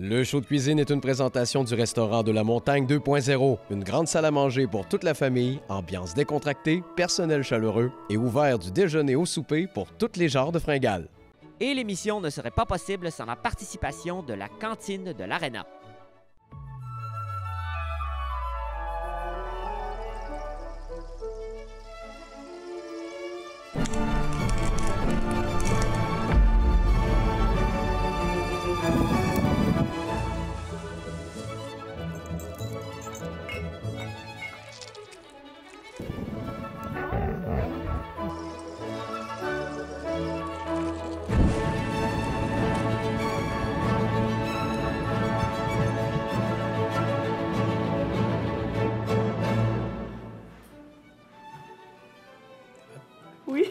Le show de cuisine est une présentation du restaurant de la Montagne 2.0, une grande salle à manger pour toute la famille, ambiance décontractée, personnel chaleureux et ouvert du déjeuner au souper pour tous les genres de fringales. Et l'émission ne serait pas possible sans la participation de la cantine de l'Arena. Oui.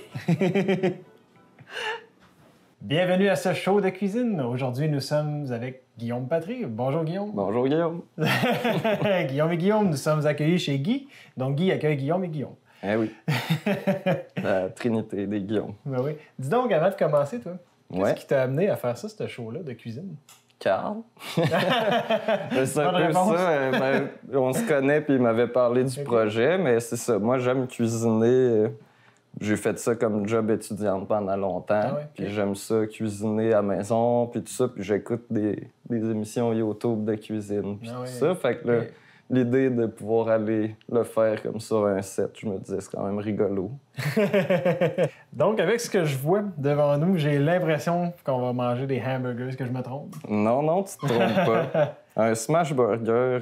Bienvenue à ce show de cuisine. Aujourd'hui, nous sommes avec Guillaume Patry. Bonjour Guillaume. Bonjour Guillaume. Guillaume et Guillaume, nous sommes accueillis chez Guy. Donc Guy accueille Guillaume et Guillaume. Eh oui. La trinité des Guillaume. Ben oui. Dis donc, avant de commencer, toi, qu'est-ce Ouais. qui t'a amené à faire ça, ce show-là de cuisine? Carl. C'est un Bonne peu réponse. ça. On se connaît puis il m'avait parlé du Ok. projet, mais c'est ça. Moi, j'aime cuisiner. J'ai fait ça comme job étudiante pendant longtemps. Ah ouais, Puis ok. j'aime ça, cuisiner à la maison, puis tout ça. Puis j'écoute des émissions YouTube de cuisine, puis Ah tout ouais. ça. Fait que là, Ok. l'idée de pouvoir aller le faire comme sur un set, je me disais, c'est quand même rigolo. Donc, avec ce que je vois devant nous, j'ai l'impression qu'on va manger des hamburgers. Est-ce que je me trompe? Non, tu te trompes pas. Un smash burger,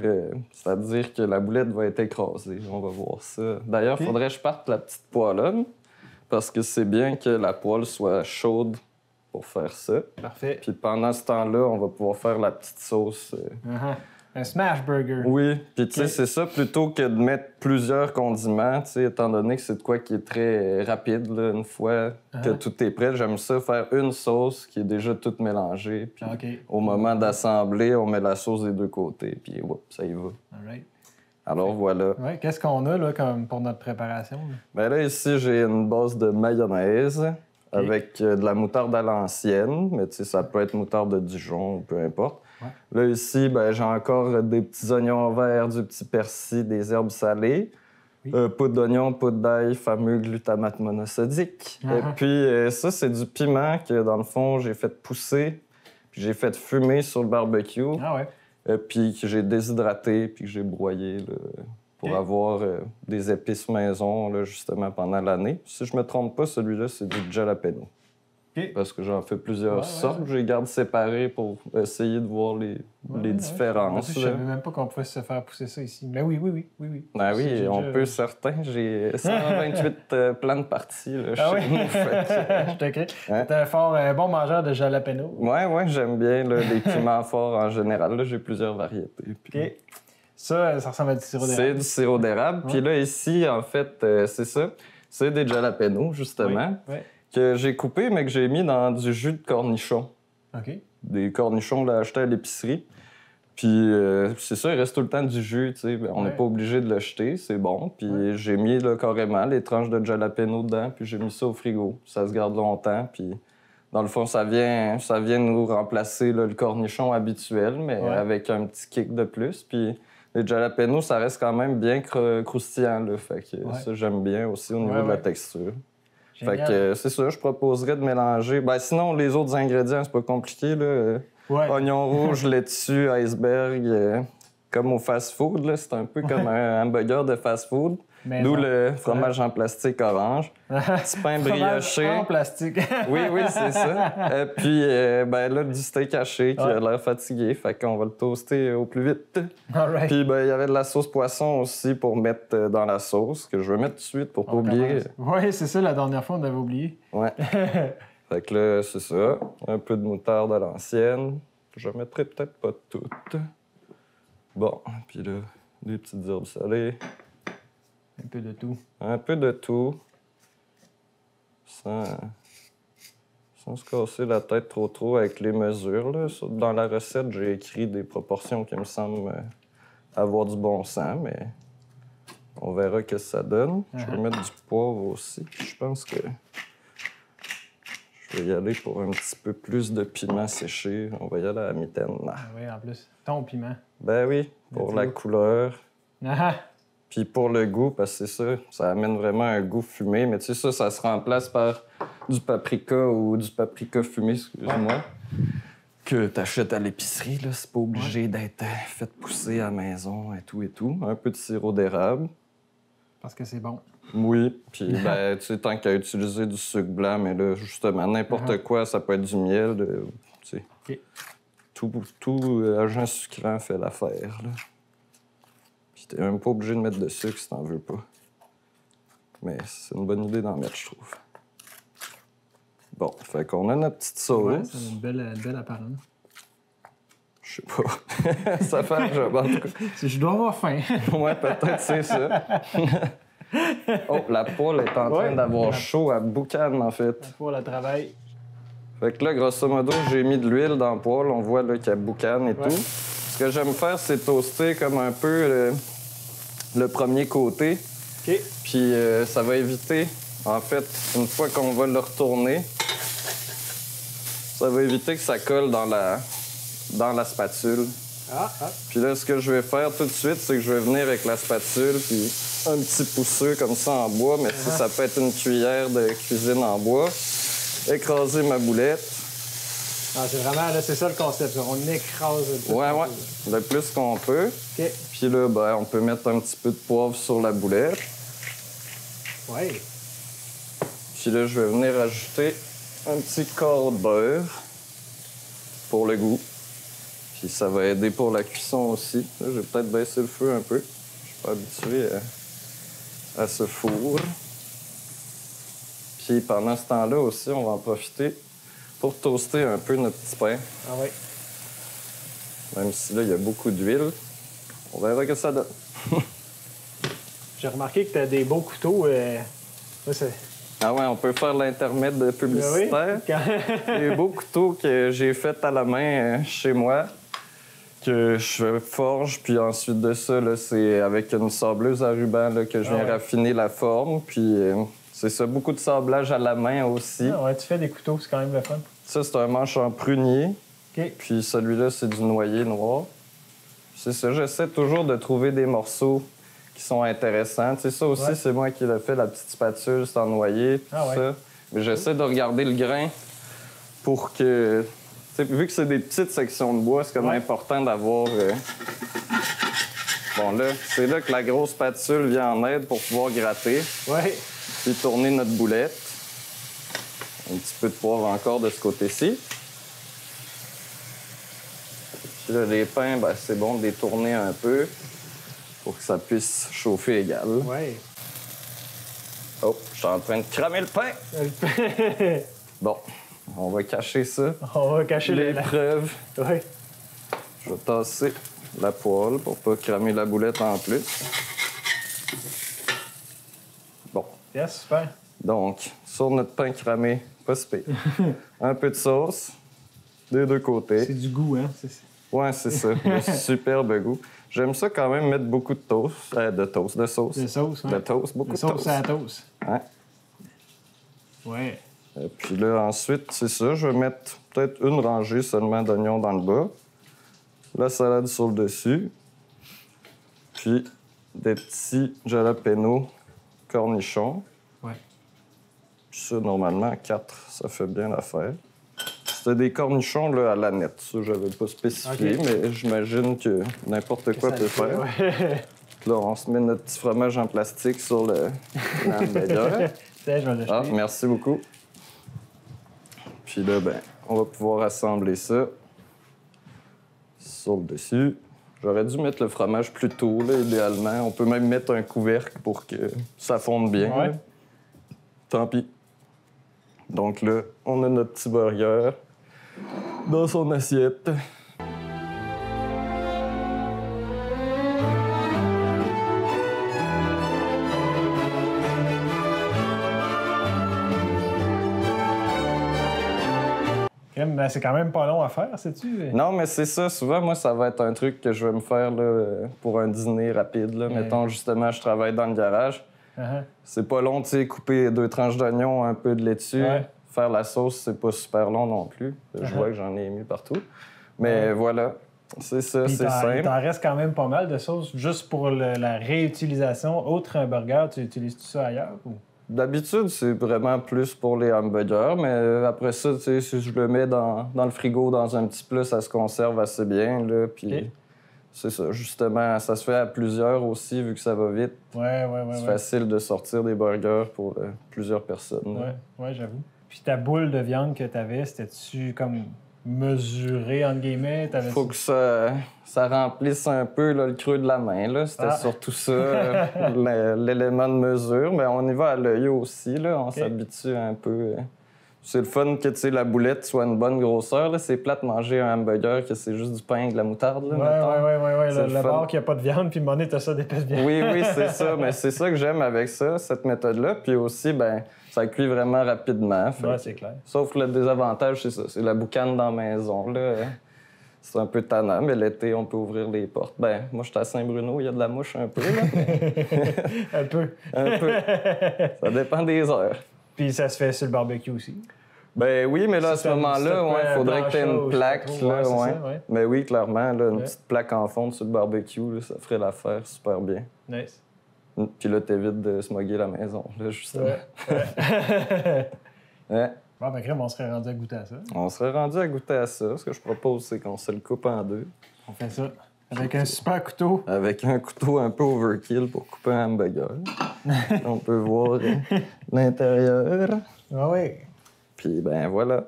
c'est-à-dire que la boulette va être écrasée. On va voir ça. D'ailleurs, il Ok. faudrait que je parte la petite poêlonne parce que c'est bien que la poêle soit chaude pour faire ça. Parfait. Puis pendant ce temps-là, on va pouvoir faire la petite sauce. Uh-huh. Un smash burger. Oui, puis tu sais, Ok. c'est ça, plutôt que de mettre plusieurs condiments, tu sais, étant donné que c'est de quoi qui est très rapide, là, une fois que Uh-huh. tout est prêt, j'aime ça faire une sauce qui est déjà toute mélangée, puis OK. au moment d'assembler, on met la sauce des deux côtés, puis whoop, ça y va. All right. Alors voilà. Ouais, qu'est-ce qu'on a là, comme pour notre préparation? Là? Ben là, ici, j'ai une base de mayonnaise avec de la moutarde à l'ancienne, mais tu sais, ça peut être moutarde de Dijon ou peu importe. Ouais. Là, ici, ben, j'ai encore des petits oignons verts, du petit persil, des herbes salées. Oui. Poudre d'oignon, poudre d'ail, fameux glutamate monosodique. Ah. Et puis, ça, c'est du piment que, dans le fond, j'ai fait pousser, puis j'ai fait fumer sur le barbecue, Ah ouais. puis que j'ai déshydraté, puis que j'ai broyé là, pour Ok. avoir des épices maison, là, justement, pendant l'année. Si je me trompe pas, celui-là, c'est du jalapeno. OK. Parce que j'en fais plusieurs Ouais, sortes. ouais. Je les garde séparés pour essayer de voir les différences. Je là. savais même pas qu'on pouvait se faire pousser ça ici. Mais oui. Ah oui, J'ai on déjà- peut certains. J'ai 128 plans de partie là, Ah oui? chez nous. Fait que- Je te crie. Hein? T'es un fort bon mangeur de jalapeno. Ouais, j'aime bien là, les piments forts en général. Là, j'ai plusieurs variétés. Puis- OK. Ça ressemble à du sirop C'est d'érable. du sirop d'érable. Ouais. Puis là, ici, en fait, c'est ça. C'est des jalapenos, justement, Oui. que j'ai coupés, mais que j'ai mis dans du jus de cornichon. OK. Des cornichons là, achetés à l'épicerie. Puis c'est ça, il reste tout le temps du jus, tu sais. Ben, on n'est Ouais. pas obligé de le jeter, c'est bon. Puis Ouais. j'ai mis là, carrément les tranches de jalapeno dedans, puis j'ai mis ça au frigo. Ça se garde longtemps, puis dans le fond, ça vient nous remplacer là, le cornichon habituel, mais Ouais. avec un petit kick de plus. Puis les jalapenos, ça reste quand même bien croustillant, là. Fait que Ouais. ça, j'aime bien aussi au niveau Ouais, de la ouais. texture. Génial. Fait que c'est ça, je proposerais de mélanger. Ben sinon, les autres ingrédients, c'est pas compliqué, là. Ouais. Oignon rouge, laitue, iceberg, comme au fast-food, là. C'est un peu comme un hamburger de fast-food. Mais D'où non. le fromage en plastique orange. Petit pain Fromage brioché. en plastique. Oui, c'est ça. Puis ben là, du steak haché qui a Ouais. l'air fatigué. Fait qu'on va le toaster au plus vite. All right. Puis ben, il y avait de la sauce poisson aussi pour mettre dans la sauce, que je vais mettre tout de suite pour pas oublier. Oui, c'est ça, la dernière fois, on avait oublié. Ouais. Fait que là, c'est ça. Un peu de moutarde à l'ancienne. Je mettrai peut-être pas toutes. Bon, puis là, des petites herbes salées. Un peu de tout. Un peu de tout. Sans se casser la tête trop avec les mesures, là. Dans la recette, j'ai écrit des proportions qui me semblent avoir du bon sens, mais on verra ce que ça donne. Je vais mettre du poivre aussi. Je pense que Je vais y aller pour un petit peu plus de piment séché. On va y aller à la mitaine. Ah oui, en plus. Ton piment. Ben oui, pour la couleur. Ah Puis pour le goût, parce que c'est ça, ça amène vraiment un goût fumé. Mais tu sais, ça se remplace par du paprika ou du paprika fumé, excuse-moi, que t'achètes à l'épicerie. Là, c'est pas obligé d'être fait pousser à la maison et tout et tout. Un peu de sirop d'érable. Parce que c'est bon. Oui, puis ben, tu sais, tant qu'à utiliser du sucre blanc, mais là, justement, n'importe quoi, ça peut être du miel, tu sais. OK. Tout agent sucrant fait l'affaire, là. Puis t'es même pas obligé de mettre de sucre si t'en veux pas. Mais c'est une bonne idée d'en mettre, je trouve. Bon, fait qu'on a notre petite sauce. Ouais, c'est une belle apparence. Je sais pas. Ça fait un job, en tout cas. Je dois avoir faim. Ouais, peut-être c'est ça. Oh, la poêle est en train d'avoir chaud à boucan, en fait. Pour le travail. Fait que là, grosso modo, j'ai mis de l'huile dans la poêle. On voit là qu'il y a boucan et tout. Ce que j'aime faire, c'est toaster comme un peu le premier côté. OK. Puis ça va éviter, en fait, une fois qu'on va le retourner, ça va éviter que ça colle dans la spatule. Puis là, ce que je vais faire tout de suite, c'est que je vais venir avec la spatule, puis un petit pousseux comme ça en bois, mais ça peut être une cuillère de cuisine en bois, écraser ma boulette. Ah, c'est vraiment, là, c'est ça le concept. On écrase le Ouais, le plus qu'on peut. OK. Puis là, ben, on peut mettre un petit peu de poivre sur la boulette. Ouais. Puis là, je vais venir ajouter un petit quart de beurre pour le goût. Puis ça va aider pour la cuisson aussi. Là, je vais peut-être baisser le feu un peu. Je suis pas habitué à ce four. Puis pendant ce temps-là aussi, on va en profiter pour toaster un peu notre petit pain. Ah oui. Même si là, il y a beaucoup d'huile. On verra que ça donne. J'ai remarqué que tu as des beaux couteaux. Là, c'est... Ah ouais, on peut faire l'intermède publicitaire. Oui. Des beaux couteaux que j'ai faits à la main chez moi, que je forge, puis ensuite de ça, là, c'est avec une sableuse à ruban là, que je viens raffiner la forme. Puis c'est ça, beaucoup de sablage à la main aussi. Ah ouais, tu fais des couteaux, c'est quand même le fun. Ça, c'est un manche en prunier. OK. Puis celui-là, c'est du noyer noir. C'est ça, j'essaie toujours de trouver des morceaux qui sont intéressants. Tu sais, ça aussi, c'est moi qui l'ai fait, la petite spatule, c'est en noyer, tout ça. Mais j'essaie de regarder le grain pour que... Tu sais, vu que c'est des petites sections de bois, c'est comme important d'avoir... Bon, là, c'est là que la grosse spatule vient en aide pour pouvoir gratter. Oui. Puis tourner notre boulette. Un petit peu de poivre encore de ce côté-ci. Puis là, les pains, ben, c'est bon de les tourner un peu pour que ça puisse chauffer égal. Oui. Oh, je suis en train de cramer le pain. Bon, on va cacher ça. On va cacher l'épreuve. Oui. Je vais tasser la poêle pour pas cramer la boulette en plus. Bon. Yes, super. Donc, sur notre pain cramé, pas si pire. Un peu de sauce des deux côtés. C'est du goût, hein? Ouais, c'est ça. Le superbe goût. J'aime ça quand même mettre beaucoup de toast. De sauce. De sauce, oui. De toast, beaucoup de sauce toast. à la toast. Ouais. Ouais. Et puis là, ensuite, c'est ça. Je vais mettre peut-être une rangée seulement d'oignons dans le bas. La salade sur le dessus. Puis des petits jalapenos cornichons. Ouais. Puis ça, normalement, 4, ça fait bien l'affaire. C'était des cornichons là, à la nette. Ça, j'avais pas spécifié, mais j'imagine que n'importe quoi peut faire. Ouais. Là, on se met notre petit fromage en plastique sur le hamburger. Ah, merci beaucoup. Puis là, ben, on va pouvoir assembler ça sur le dessus. J'aurais dû mettre le fromage plus tôt, là, idéalement. On peut même mettre un couvercle pour que ça fonde bien. Ouais. Là. Tant pis. Donc là, on a notre petit burger dans son assiette. Ben, c'est quand même pas long à faire, sais-tu? Non, mais c'est ça. Souvent, moi, ça va être un truc que je vais me faire là, pour un dîner rapide. Là. Mettons, justement, je travaille dans le garage. C'est pas long, tu sais, couper 2 tranches d'oignon, un peu de laitue, faire la sauce, c'est pas super long non plus. Je vois que j'en ai mis partout. Mais voilà, c'est ça, Puis c'est simple. Il t'en reste quand même pas mal de sauce juste pour la réutilisation. Autre un burger, tu utilises-tu ça ailleurs? Ou? D'habitude, c'est vraiment plus pour les hamburgers, mais après ça, tu sais, si je le mets dans le frigo, dans un petit plat, ça se conserve assez bien, là, puis OK. c'est ça. Justement, ça se fait à plusieurs aussi, vu que ça va vite. Ouais. C'est facile de sortir des burgers pour plusieurs personnes. là. Ouais, j'avoue. Puis ta boule de viande que t'avais, c'était-tu comme mesuré, entre guillemets? Il faut que ça remplisse un peu là, le creux de la main. Là. C'était surtout ça, l'élément de mesure. Mais on y va à l'œil aussi. Là. On s'habitue un peu. C'est le fun que tu sais, la boulette soit une bonne grosseur. Là. C'est plate de manger un hamburger que c'est juste du pain avec de la moutarde. Là, ouais. Le bord qu'il n'y a pas de viande, puis monnaie, t'as ça d'épaisse viande. Oui, c'est ça. Mais c'est ça que j'aime avec ça, cette méthode-là. Puis aussi, ben ça cuit vraiment rapidement. Ouais, c'est clair. Sauf que le désavantage, c'est ça. C'est la boucane dans la maison. Là. C'est un peu tannant, mais l'été, on peut ouvrir les portes. Ben, moi, je suis à Saint-Bruno, il y a de la mouche un peu. Là, mais... Un peu. Un peu. Ça dépend des heures. Puis ça se fait sur le barbecue aussi. Ben oui, mais là, à ce moment-là, il faudrait que tu aies une plaque. Là, ça, Mais oui, clairement, là, une petite plaque en fonte sur le barbecue, là, ça ferait l'affaire super bien. Nice. Puis là, t'évites de smogger la maison, là, justement. Ouais. Bon, ben, crème, on serait rendu à goûter à ça. On serait rendu à goûter à ça. Ce que je propose, c'est qu'on se le coupe en deux. On fait ça. Avec un super couteau. Avec un couteau un peu overkill pour couper un hamburger. On peut voir l'intérieur. Ah oui. Puis, ben voilà.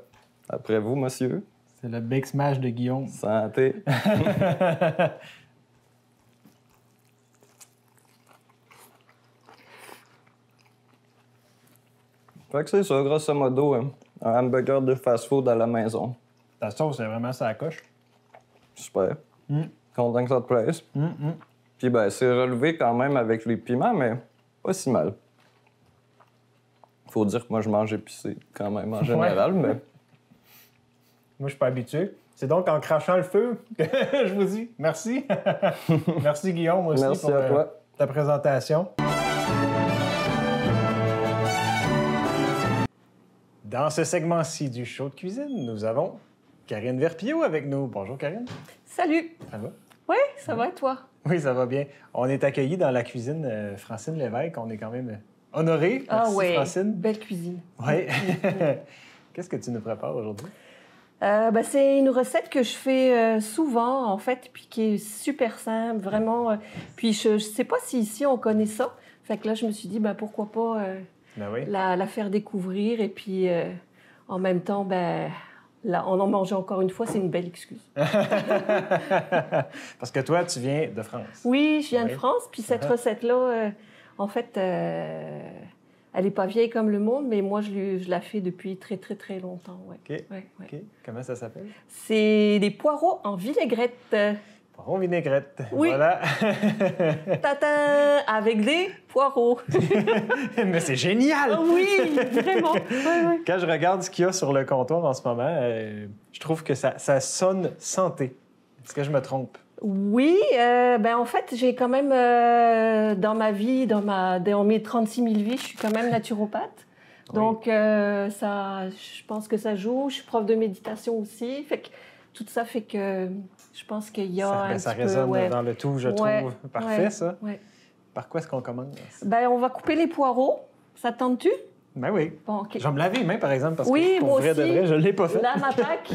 Après vous, monsieur. C'est le Big Smash de Guillaume. Santé. Fait que c'est ça, grosso modo, un hamburger de fast-food à la maison. Ta sauce, c'est vraiment ça coche. Super. Content que ça te plaise. Puis ben, c'est relevé quand même avec les piments, mais pas si mal. Faut dire que moi, je mange épicé quand même en général, mais... Moi, je suis pas habitué. C'est donc en crachant le feu que je vous dis merci. Merci, Guillaume, aussi, Merci pour à toi. ta présentation. Dans ce segment-ci du show de cuisine, nous avons Karine Verpillot avec nous. Bonjour, Karine. Salut! Ça va? Oui, ça va et toi? Oui, ça va bien. On est accueillis dans la cuisine Francine Lévesque. On est quand même honorés. Merci, oui, Francine. belle cuisine. Oui. Qu'est-ce que tu nous prépares aujourd'hui? C'est une recette que je fais souvent, en fait, puis qui est super simple, vraiment. Puis je sais pas si ici on connaît ça. Fait que là, je me suis dit, pourquoi pas la faire découvrir. Et puis, en même temps, là, on en mange encore une fois, c'est une belle excuse. Parce que toi, tu viens de France. Oui, je viens de France. Puis cette recette-là, en fait, elle n'est pas vieille comme le monde, mais moi, je la fais depuis très, très, très longtemps. Ouais. OK. OK. Comment ça s'appelle? C'est des poireaux en vinaigrette. Poireaux vinaigrette. Oui. Voilà. Tatin! Avec des poireaux. Mais c'est génial! Oui, vraiment. Ouais. Quand je regarde ce qu'il y a sur le comptoir en ce moment, je trouve que ça sonne santé. Est-ce que je me trompe? Oui, en fait, j'ai quand même, dans ma vie, dans mes 36 000 vies, je suis quand même naturopathe. Oui. Donc, je pense que ça joue. Je suis prof de méditation aussi. Fait que tout ça fait que je pense qu'il y a ça résonne dans le tout, je trouve. Parfait, ça. Ouais. Par quoi est-ce qu'on commence? On va couper les poireaux. Ça te tente-tu? Ben oui. Bon, OK. Je vais me laver les mains, par exemple, parce que pour vrai de vrai, je ne l'ai pas fait. Là, m'attaque.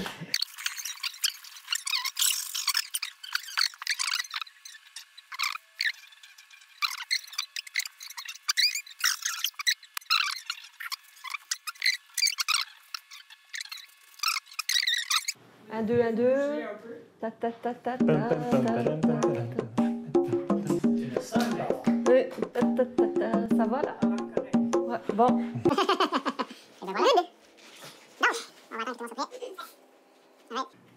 Un, deux. Ta, ta, ta, ta, ta, ça va, là? Ouais, bon.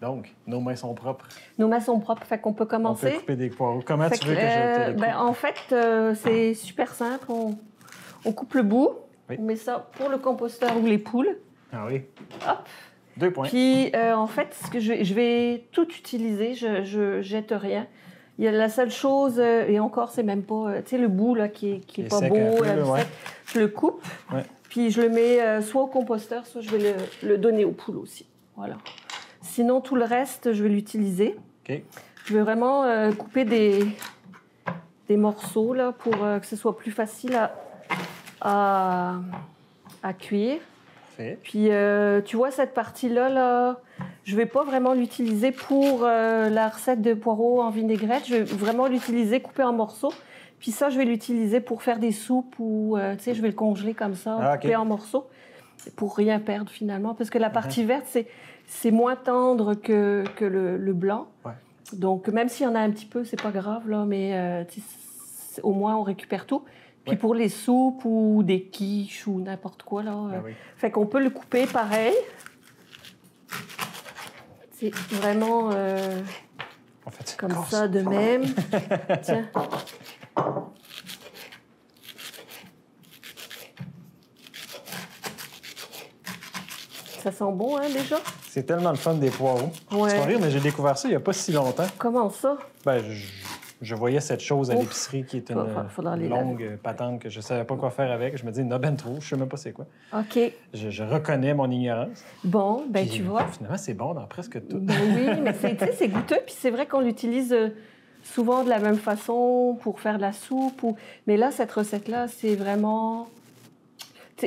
Donc, nos mains sont propres. Nos mains sont propres, fait qu'on peut commencer. On peut couper des poireaux. Comment tu veux que je te les coupe? En fait, c'est super simple. On coupe le bout. Oui. On met ça pour le composteur ou les poules. Ah oui. Hop. 2 points. Puis, en fait, ce que je vais tout utiliser. Je jette rien. Il y a la seule chose, et encore, c'est même pas... tu sais, le bout, là, qui est pas sec beau. un peu, là, ouais. Je le coupe. Ouais. Puis je le mets soit au composteur, soit je vais le donner aux poules aussi. Voilà. Sinon, tout le reste, je vais l'utiliser. OK. Je vais vraiment couper des morceaux là, pour que ce soit plus facile à cuire. Parfait. Puis, tu vois, cette partie-là, là, je ne vais pas vraiment l'utiliser pour la recette de poireaux en vinaigrette. Je vais vraiment l'utiliser coupé en morceaux. Puis ça, je vais l'utiliser pour faire des soupes ou, tu sais, je vais le congeler comme ça, coupé en morceaux, pour rien perdre finalement. Parce que la partie verte, c'est moins tendre que le blanc. Ouais. Donc, même s'il y en a un petit peu, c'est pas grave, là, mais au moins, on récupère tout. Puis pour les soupes ou des quiches ou n'importe quoi, là, fait qu'on peut le couper pareil. C'est vraiment On fait comme ça de même. Tiens. Ça sent bon, hein, déjà? C'est tellement le fun des poireaux. Ouais. Tu vas rire, mais j'ai découvert ça il n'y a pas si longtemps. Comment ça? Ben, je voyais cette chose à Ouf. l'épicerie qui est Faudra les une longue patente que je ne savais pas quoi faire avec. Je me dis, il y en a ben trop, je ne sais même pas c'est quoi. OK. Je reconnais mon ignorance. Bon, ben Puis, tu vois. Finalement, c'est bon dans presque tout. Ben oui, mais c'est goûteux. Puis c'est vrai qu'on l'utilise souvent de la même façon pour faire de la soupe. Mais là, cette recette-là, c'est vraiment...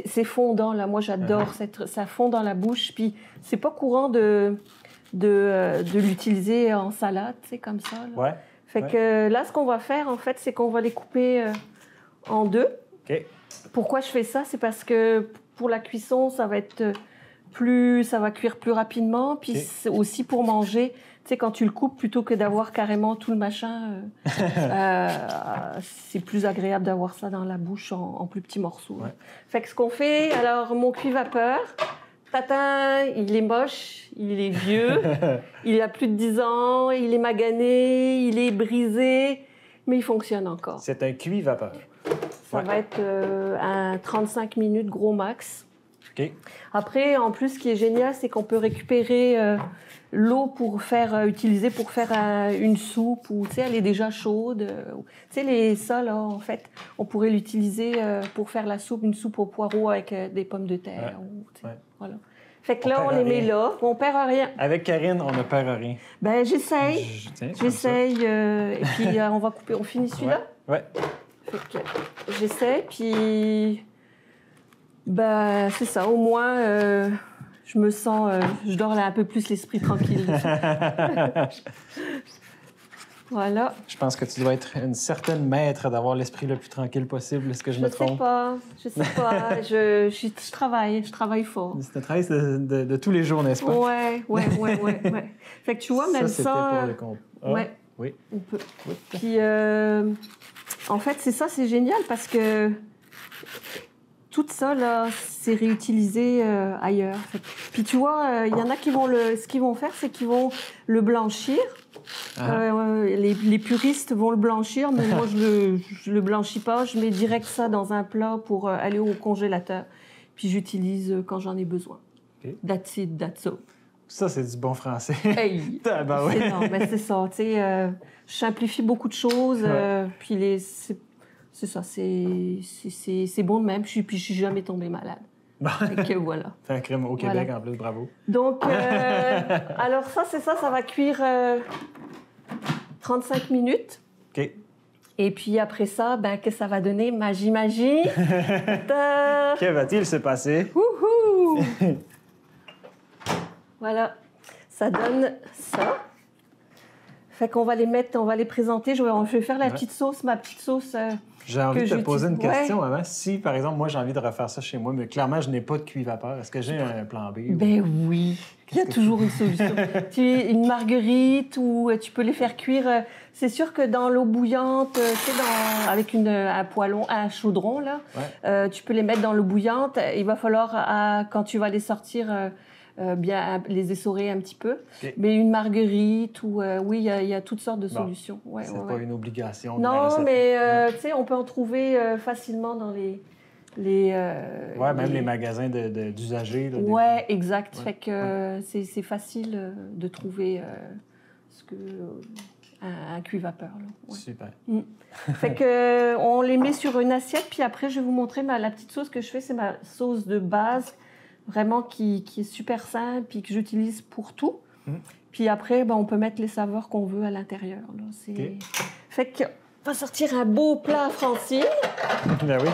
C'est fondant, là. Moi, j'adore. Ça fond dans la bouche. Puis c'est pas courant de l'utiliser en salade, tu sais, comme ça. Là. Ouais. Fait que là, ce qu'on va faire, en fait, c'est qu'on va les couper en deux. OK. Pourquoi je fais ça? C'est parce que pour la cuisson, ça va cuire plus rapidement. Puis c'est aussi pour manger, tu sais, quand tu le coupes, plutôt que d'avoir carrément tout le machin, c'est plus agréable d'avoir ça dans la bouche en plus petits morceaux. Ouais. Fait que ce qu'on fait, alors mon cuit vapeur, tatin, il est moche, il est vieux, il a plus de 10 ans, il est magané, il est brisé, mais il fonctionne encore. C'est un cuit vapeur. Ça va être un 35 minutes gros max. OK. Après, en plus, ce qui est génial, c'est qu'on peut récupérer l'eau pour utiliser pour faire une soupe ou, tu sais, elle est déjà chaude. Tu sais, ça, là, en fait, on pourrait l'utiliser pour faire une soupe aux poireaux avec des pommes de terre. Voilà. Fait que là, on les met là. On perd rien. Avec Karine, on ne perd rien. Ben, j'essaye. J'essaye. Et puis, on va couper. On finit celui-là? Ouais. Fait que j'essaie, puis... Ben, c'est ça. Au moins, je me sens... je dors là un peu plus l'esprit tranquille. Voilà. Je pense que tu dois être une certaine maître d'avoir l'esprit le plus tranquille possible. Est-ce que je me trompe? Je sais pas. Je travaille fort. C'est un travail de tous les jours, n'est-ce pas? Ouais. Fait que tu vois, même c'était ça... pour le compte. Ouais. Oui. On peut. Puis, en fait, c'est génial parce que tout ça, là, c'est réutilisé ailleurs. Puis tu vois, il y en a qui ce qu'ils vont faire, c'est qu'ils vont le blanchir. Les puristes vont le blanchir, mais moi, je le blanchis pas. Je mets direct ça dans un plat pour aller au congélateur. Puis j'utilise quand j'en ai besoin. Okay. That's it, that's all. Ça, c'est du bon français. Hey! Ben oui. Non, mais c'est ça. Tu sais, je simplifie beaucoup de choses. Puis c'est ça, c'est bon de même. Puis je suis jamais tombée malade. Fait que voilà. Fait un crème au Québec en plus, bravo. Donc, alors ça va cuire 35 minutes. OK. Et puis après ça, ben, que ça va donner magie. Que va-t-il se passer? Wouhou! Voilà, ça donne ça. Fait qu'on va les présenter. Je vais faire ma petite sauce. J'ai envie de te poser une question Ouais. avant. Si, par exemple, moi, j'ai envie de refaire ça chez moi, mais clairement, je n'ai pas de cuit vapeur, est-ce que j'ai un plan B? Ben oui, il y a toujours une solution. Une marguerite ou tu peux les faire cuire. C'est sûr que dans l'eau bouillante, avec un poêlon, un chaudron, là, tu peux les mettre dans l'eau bouillante. Il va falloir, quand tu vas les sortir, bien les essorer un petit peu. Okay. Mais une marguerite ou... oui, il y a toutes sortes de solutions. Ouais, c'est pas une obligation. Non, mais tu sais, on peut en trouver facilement dans les même les magasins d'usagers. Ouais, exact. Fait que c'est facile de trouver un cuit-vapeur. Là. Ouais. Super. Fait que on les met sur une assiette, puis après, je vais vous montrer la petite sauce que je fais. C'est ma sauce de base, vraiment qui est super simple, puis que j'utilise pour tout. Puis après, ben, on peut mettre les saveurs qu'on veut à l'intérieur. Là. OK. Fait que on va sortir un beau plat Francine. Ben oui.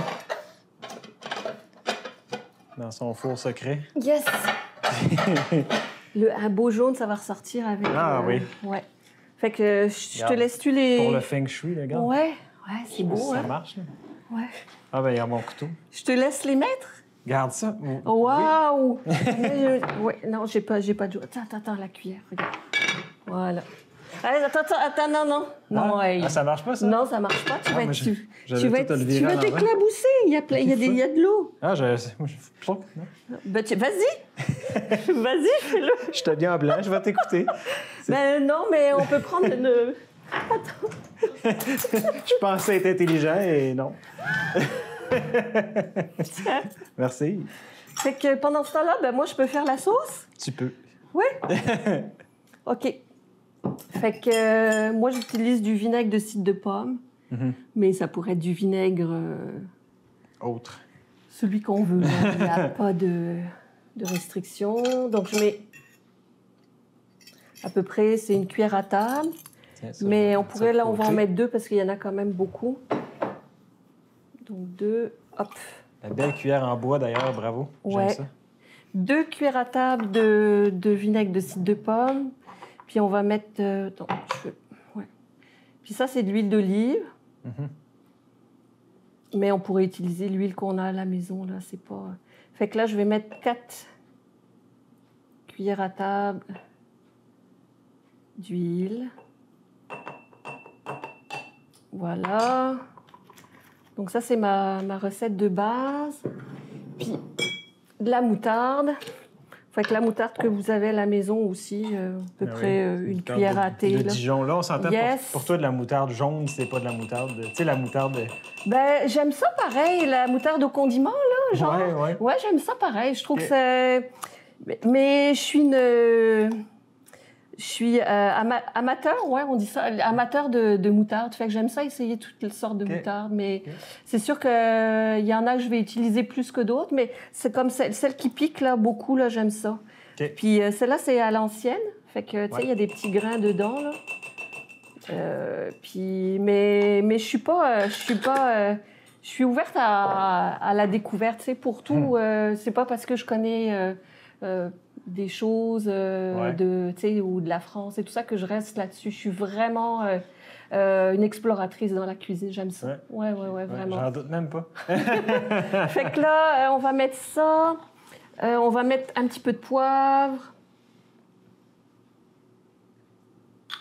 Dans son four secret. Yes! Un beau jaune, ça va ressortir avec... Ah oui. Ouais. Fait que je te Regarde, laisse tu les... Pour le feng shui, le gars. Ouais, c'est beau, Ça hein? marche, là. Ouais. Ah, ben, il y a mon couteau. Je te laisse les mettre? Garde ça. Waouh! Ouais, non, j'ai pas de jaune. Attends, la cuillère, regarde. Voilà. Allez, attends, non. Non, hey. Ah, ça marche pas, ça? Non, ça marche pas. Tu vas moi, être- j'allais tout le virer tu à vas l'envers. t'éclabousser. Il y a de l'eau. Ah, moi, non. Ben, vas-y. Vas-y, fais-le. Je t'ai bien en blanc, je vais t'écouter. Ben non, mais on peut prendre une... Je pensais être intelligent et non. Merci. Fait que pendant ce temps-là, ben moi, je peux faire la sauce. Tu peux. Oui? OK. Fait que moi, j'utilise du vinaigre de cidre de pomme, mais ça pourrait être du vinaigre, Autre. celui qu'on veut. Là. Il n'y a pas de restriction. Donc, je mets à peu près, c'est une cuillère à table. Tiens, ça, Mais on ça pourrait, là, on va en côté. mettre 2 parce qu'il y en a quand même beaucoup. Donc, 2, hop. La belle cuillère en bois, d'ailleurs, bravo. Ouais. J'aime ça. 2 cuillères à table de vinaigre de cidre de pomme. Puis on va mettre... Puis ça, c'est de l'huile d'olive. Mais on pourrait utiliser l'huile qu'on a à la maison, là. C'est pas... Fait que là, je vais mettre 4 cuillères à table d'huile. Voilà. Donc ça, c'est ma recette de base. Puis de la moutarde. Fait que la moutarde que vous avez à la maison aussi, à peu près une cuillère à thé. De Là. Dijon. Là, on s'entend Yes. pour toi de la moutarde jaune, c'est pas de la moutarde. Tu sais, la moutarde. Ben, j'aime ça pareil, la moutarde au condiment, là, genre. Ouais. Ouais, j'aime ça pareil. Je trouve Ok. que c'est... Mais je suis une... Je suis amateur, ouais, on dit ça, amateur de moutarde. Fait que j'aime ça essayer toutes les sortes de moutarde. Mais c'est sûr qu'il y en a que je vais utiliser plus que d'autres. Mais c'est comme celle qui pique, là, beaucoup, là, j'aime ça. Ok. Puis celle-là, c'est à l'ancienne. Fait que, tu sais, il y a des petits grains dedans, là. Mais je suis pas... je suis ouverte à la découverte, tu sais, pour tout. C'est pas parce que je connais... des choses tu sais, ou de la France et tout ça que je reste là-dessus. Je suis vraiment une exploratrice dans la cuisine. J'aime ça. Ouais, vraiment. J'en doute même pas. Fait que là, on va mettre ça. On va mettre un petit peu de poivre.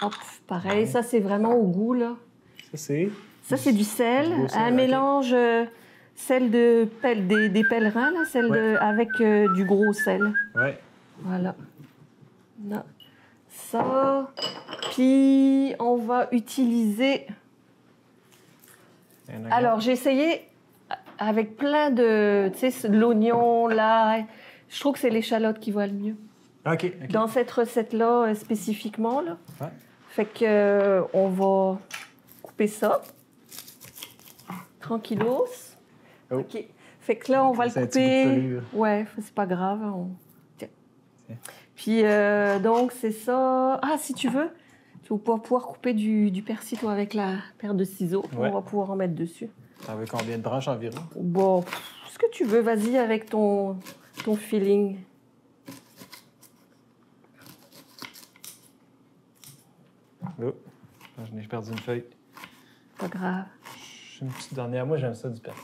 Hop, pareil. Ça, c'est vraiment au goût, là. Ça, c'est du sel. Du beau sel, Un mélange sel des pèlerins, là, avec du gros sel. Ouais. Voilà. Là. Ça. Puis, on va utiliser... Alors, j'ai essayé avec plein de... Tu sais, de l'oignon, l'ail. Je trouve que c'est l'échalote qui va le mieux. OK. Dans cette recette-là, spécifiquement, là. Ouais. Fait que on va couper ça. Tranquillos. Oh. OK. Fait que là, on va C'est le un petit bout de couper. pelure. Ouais, c'est pas grave. Tiens. Puis, donc, c'est ça. Ah, si tu veux, tu vas pouvoir couper du persil, toi, avec la paire de ciseaux. Ouais. On va pouvoir en mettre dessus. T'en veux combien de branches environ? Bon, ce que tu veux, vas-y avec ton feeling. Oh, j'en ai perdu une feuille. Pas grave. J'ai une petite dernière. Moi, j'aime ça du persil.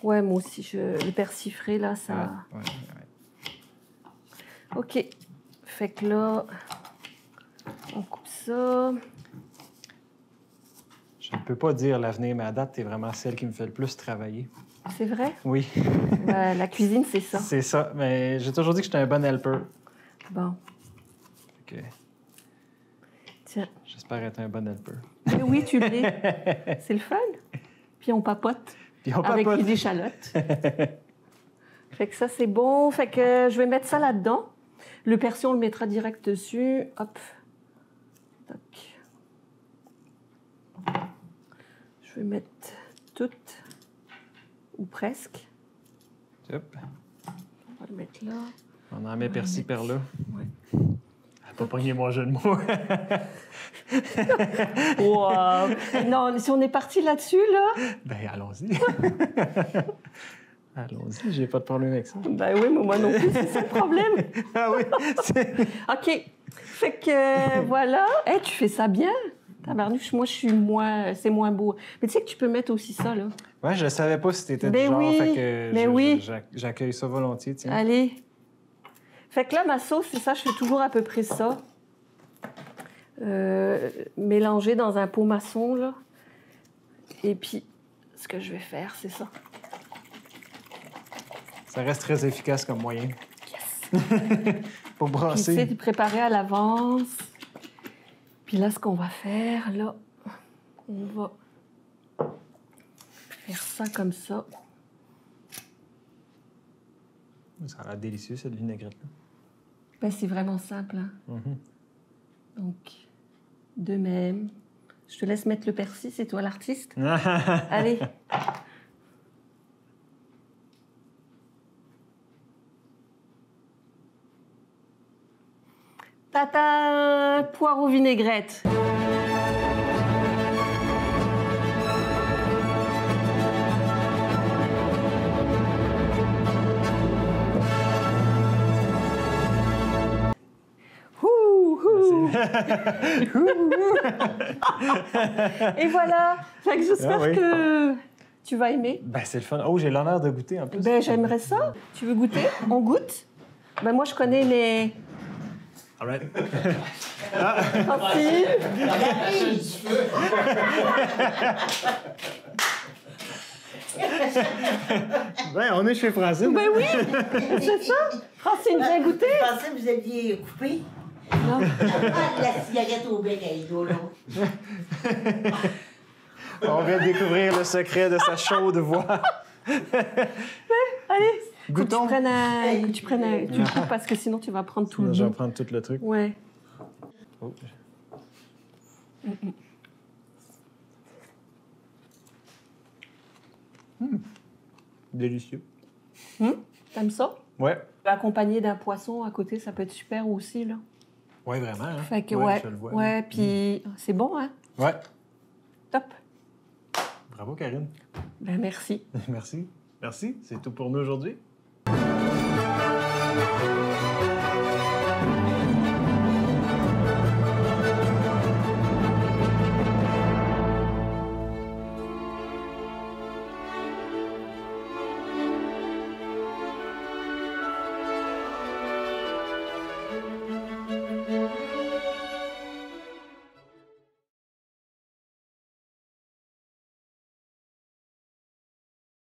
Ouais, moi aussi, le persil frais, là, ça... Ouais. OK. Fait que là, on coupe ça. Je ne peux pas dire l'avenir, mais à date, t'es vraiment celle qui me fait le plus travailler. C'est vrai? Oui. La cuisine, c'est ça. C'est ça. Mais j'ai toujours dit que j'étais un bon helper. Bon, Fait que tiens. j'espère être un bon helper. Mais oui, tu l'es. C'est le fun. Puis on papote. Puis on Avec papote. des échalotes. Fait que ça, c'est bon. Fait que je vais mettre ça là-dedans. Le persil, on le mettra direct dessus. Hop. Toc. Je vais mettre toutes, ou presque. Hop. On va le mettre là. On en met par-ci, par-là. Ouais. Pas pogner mon jeu de mots. Wow. Non, si on est parti là-dessus, là... Ben, allons-y. Allons-y, j'ai pas de problème avec ça. Ben oui, mais moi non plus, c'est ça le problème. Ah oui? OK. Fait que, voilà. Hey, tu fais ça bien. Tabarnouche, moi, je suis moins... C'est moins beau. Mais tu sais que tu peux mettre aussi ça, là. Ouais, je savais pas si t'étais du Ben genre, oui, fait que ben oui. j'accueille ça volontiers, tiens. Allez. Fait que là, ma sauce, c'est ça, je fais toujours à peu près ça. Mélanger dans un pot maçon, là. Et puis, ce que je vais faire, c'est ça. Ça reste très efficace comme moyen. Yes! Pour Puis, brasser. c'est préparé à l'avance. Puis là, ce qu'on va faire, là, on va faire ça comme ça. Ça a l'air délicieux, cette vinaigrette-là. Ben, c'est vraiment simple, hein? Donc, de même. Je te laisse mettre le persil, c'est toi l'artiste. Allez. Tata, poireau vinaigrette. Et voilà. Fait que j'espère que tu vas aimer. Ben, c'est le fun. Oh, j'ai l'honneur de goûter en plus. Ben, j'aimerais ça. Tu veux goûter? On goûte? Ben, moi, je connais les... All right. Merci. Ben, on est chez Francine. Ben oui, c'est ça. Francine, viens goûter. Je pensais que vous aviez coupé. Non. La cigarette au bec à Ido, là. On vient de découvrir le secret de sa chaude voix. Allez. Goûtons. Tu coupes parce que sinon tu vas prendre tout le Je vais bout. prendre tout le truc. Ouais. Oh. Délicieux. T'aimes ça? Ouais. Accompagné d'un poisson à côté, ça peut être super aussi, là. Ouais, vraiment. Hein? Fait que ouais, je le vois. ouais, puis c'est bon, hein? Ouais. Top. Bravo, Karine. Ben merci. Merci. Merci. C'est tout pour nous aujourd'hui.